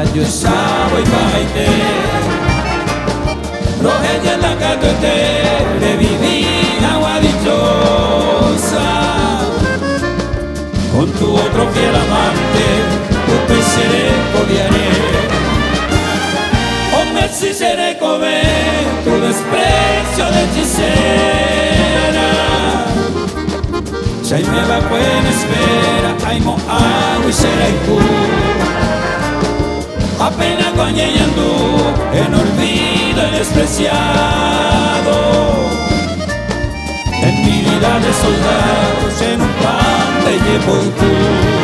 ya yo sabo y baite Rogelia la catote de vivir agua dichosa con tu otro fiel amante tu seré codiaré o me si seré come tu desprecio de hechicera Sai me va buena espera ai mo agua y será y tú apenas guañando en olvido el despreciado en mi vida de soldados en un pan te llevo y tú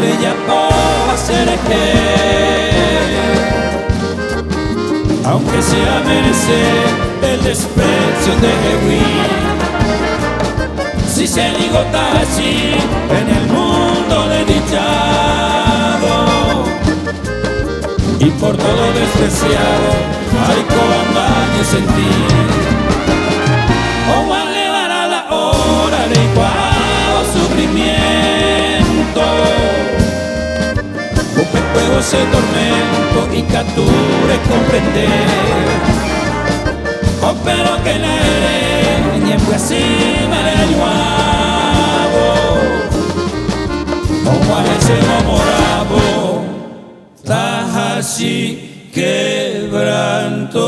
ella puede ser que aunque sea merecer el desprecio de Jehová si se ligota así en el mundo desdichado y por todo despreciado hay cobandañes en ti o a elevar a la hora de igual sufrimiento fuego ese tormento y capture comprender oh pero que la leña fue así me la llevado como a ese moravo está así quebranto